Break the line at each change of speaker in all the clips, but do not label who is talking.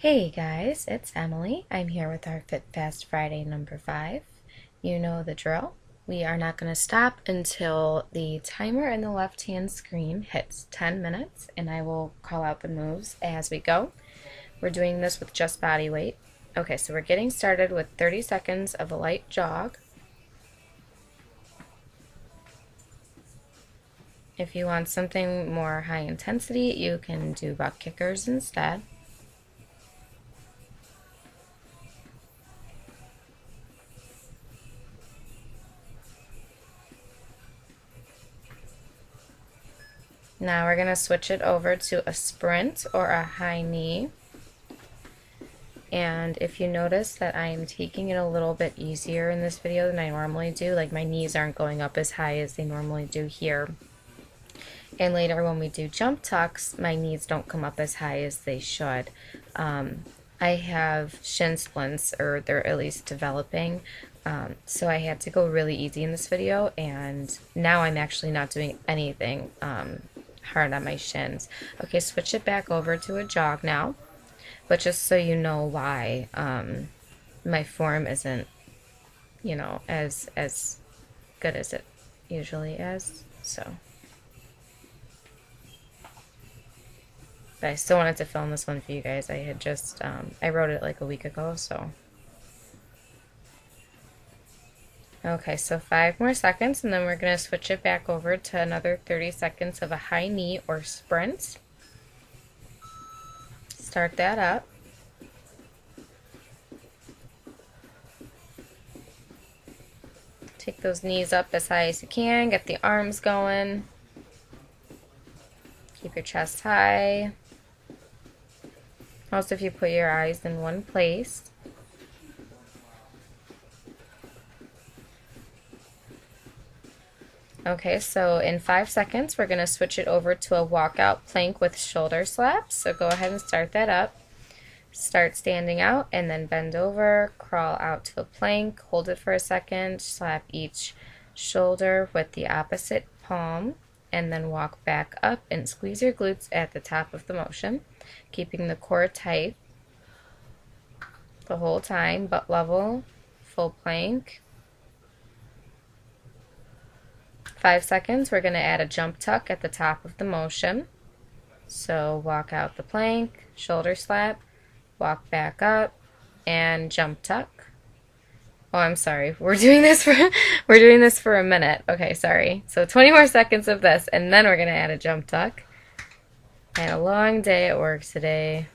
Hey guys, it's Emily. I'm here with our Fit Fast Friday number 5. You know the drill. We are not going to stop until the timer in the left hand screen hits 10 minutes, and I will call out the moves as we go. We're doing this with just body weight. Okay, so we're getting started with 30 seconds of a light jog. If you want something more high intensity, you can do butt kickers instead. Now we're going to switch it over to a sprint or a high knee. And if you notice that I'm taking it a little bit easier in this video than I normally do, like my knees aren't going up as high as they normally do here. And later when we do jump tucks, my knees don't come up as high as they should. I have shin splints, or they're at least developing, so I had to go really easy in this video, and now I'm actually not doing anything hard on my shins. Okay, switch it back over to a jog now, but just so you know why my form isn't, as good as it usually is, so. But I still wanted to film this one for you guys. I had just, I wrote it like a week ago, so. Okay, so 5 more seconds, and then we're going to switch it back over to another 30 seconds of a high knee or sprint. Start that up. Take those knees up as high as you can. Get the arms going. Keep your chest high. Also, if you put your eyes in one place. Okay, so in 5 seconds, we're going to switch it over to a walkout plank with shoulder slaps. So go ahead and start that up. Start standing out and then bend over, crawl out to a plank, hold it for a second, slap each shoulder with the opposite palm, and then walk back up and squeeze your glutes at the top of the motion, keeping the core tight the whole time, butt level, full plank. 5 seconds, we're going to add a jump tuck at the top of the motion. So walk out the plank, shoulder slap, walk back up, and jump tuck. Oh, I'm sorry. We're doing this for a minute. Okay, sorry. So 20 more seconds of this, and then we're going to add a jump tuck. I had a long day at work today.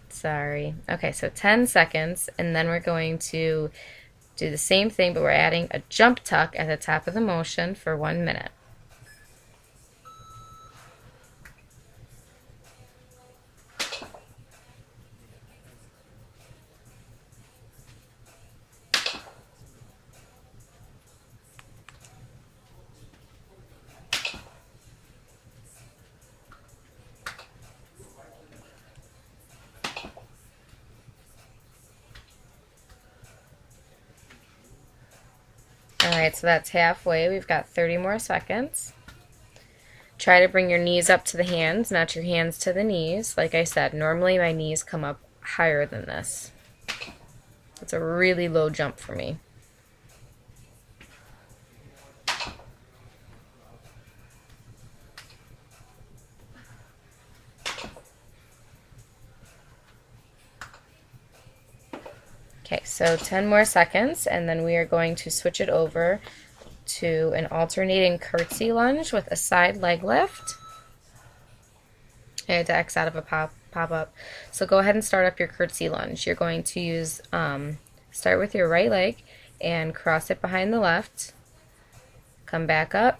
Sorry. Okay, so 10 seconds, and then we're going to do the same thing, but we're adding a jump tuck at the top of the motion for 1 minute. Alright, so that's halfway. We've got 30 more seconds. Try to bring your knees up to the hands, not your hands to the knees. Like I said, normally my knees come up higher than this. It's a really low jump for me. Okay, so 10 more seconds, and then we are going to switch it over to an alternating curtsey lunge with a side leg lift. I had to X out of a pop-up. So go ahead and start up your curtsey lunge. You're going to use, start with your right leg and cross it behind the left. Come back up.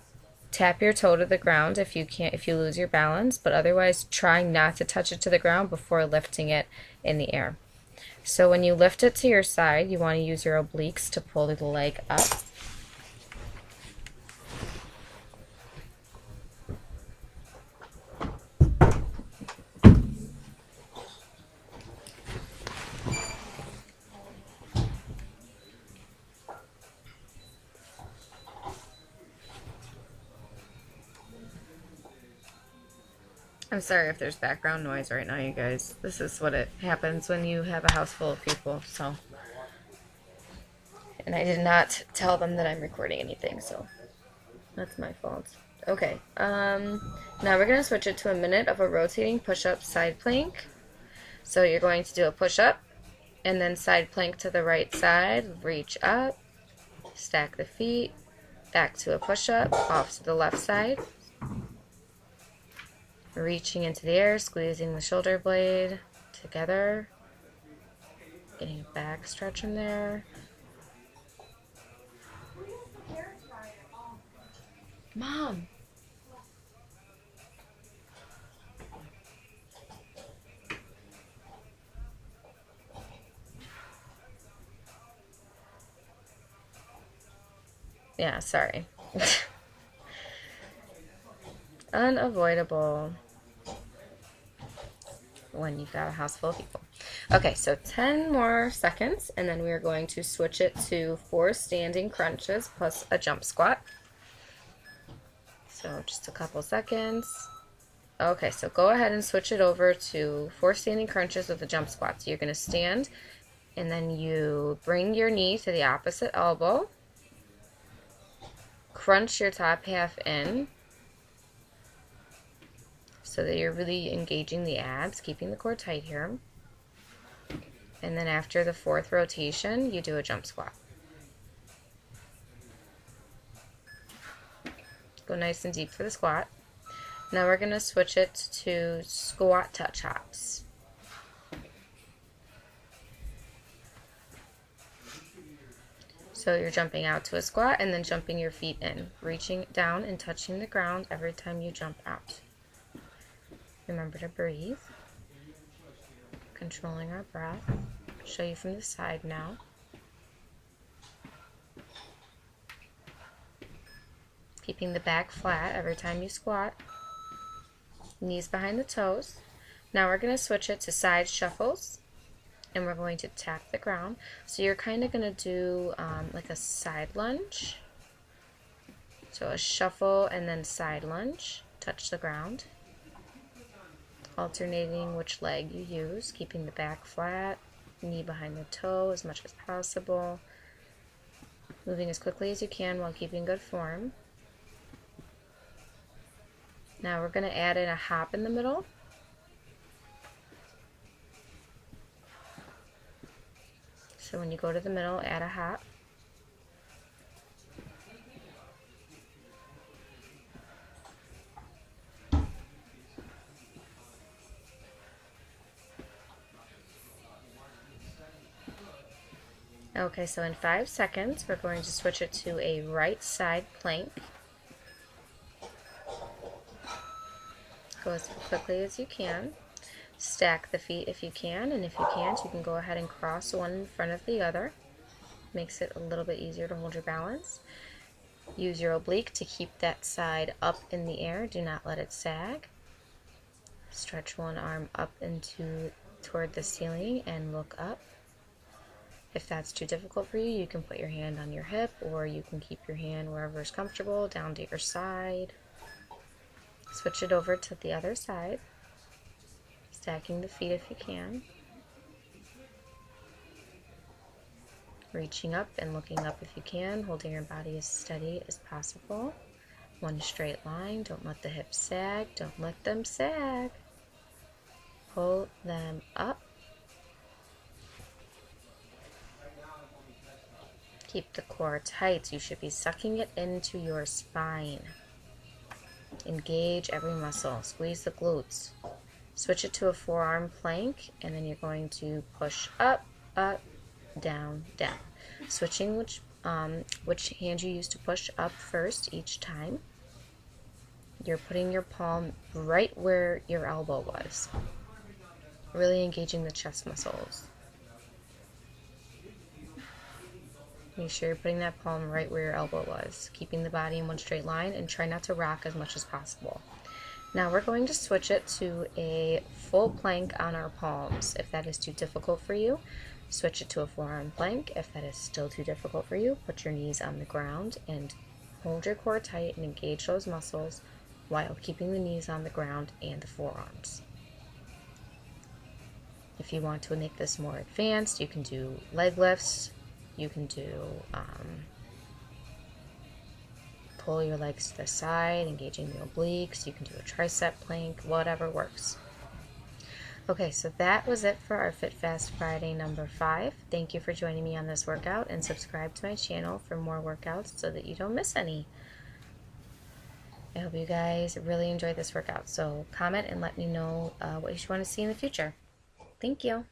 Tap your toe to the ground if you lose your balance, but otherwise try not to touch it to the ground before lifting it in the air. So when you lift it to your side, you want to use your obliques to pull the leg up. I'm sorry if there's background noise right now, you guys. This is what it happens when you have a house full of people, so. And I did not tell them that I'm recording anything, so that's my fault. Okay, now we're gonna switch it to a minute of a rotating push-up side plank. So you're going to do a push-up, and then side plank to the right side, reach up, stack the feet, back to a push-up, off to the left side, reaching into the air, squeezing the shoulder blade together, getting a back stretch in there. Mom! Yeah, sorry. Unavoidable when you've got a house full of people. Okay, so 10 more seconds, and then we are going to switch it to 4 standing crunches plus a jump squat. So just a couple seconds. Okay, so go ahead and switch it over to 4 standing crunches with a jump squat. So you're going to stand, and then you bring your knee to the opposite elbow. Crunch your top half in so that you're really engaging the abs, keeping the core tight here. And then after the 4th rotation, you do a jump squat. Go nice and deep for the squat. Now we're going to switch it to squat touch hops. So you're jumping out to a squat and then jumping your feet in, reaching down and touching the ground every time you jump out. Remember to breathe. Controlling our breath. Show you from the side now. Keeping the back flat every time you squat. Knees behind the toes. Now we're going to switch it to side shuffles, and we're going to tap the ground. So you're kind of going to do like a side lunge. So a shuffle and then side lunge. Touch the ground. Alternating which leg you use, keeping the back flat, knee behind the toe as much as possible. Moving as quickly as you can while keeping good form. Now we're going to add in a hop in the middle. So when you go to the middle, add a hop. Okay, so in 5 seconds, we're going to switch it to a right side plank. Go as quickly as you can. Stack the feet if you can, and if you can't, you can go ahead and cross one in front of the other. Makes it a little bit easier to hold your balance. Use your oblique to keep that side up in the air. Do not let it sag. Stretch one arm up toward the ceiling and look up. If that's too difficult for you, you can put your hand on your hip, or you can keep your hand wherever is comfortable, down to your side. Switch it over to the other side, stacking the feet if you can. Reaching up and looking up if you can, holding your body as steady as possible. One straight line, don't let the hips sag, don't let them sag. Pull them up. Keep the core tight. You should be sucking it into your spine. Engage every muscle. Squeeze the glutes. Switch it to a forearm plank, and then you're going to push up, up, down, down. Switching which hand you use to push up first each time. You're putting your palm right where your elbow was. Really engaging the chest muscles. Make sure you're putting that palm right where your elbow was, keeping the body in one straight line, and try not to rock as much as possible. Now we're going to switch it to a full plank on our palms. If that is too difficult for you, switch it to a forearm plank. If that is still too difficult for you, put your knees on the ground and hold your core tight and engage those muscles while keeping the knees on the ground and the forearms. If you want to make this more advanced, you can do leg lifts, you can do pull your legs to the side, engaging the obliques, you can do a tricep plank, whatever works. Okay, so that was it for our Fit Fast Friday number 5. Thank you for joining me on this workout, and subscribe to my channel for more workouts so that you don't miss any. I hope you guys really enjoyed this workout, so comment and let me know what you want to see in the future. Thank you.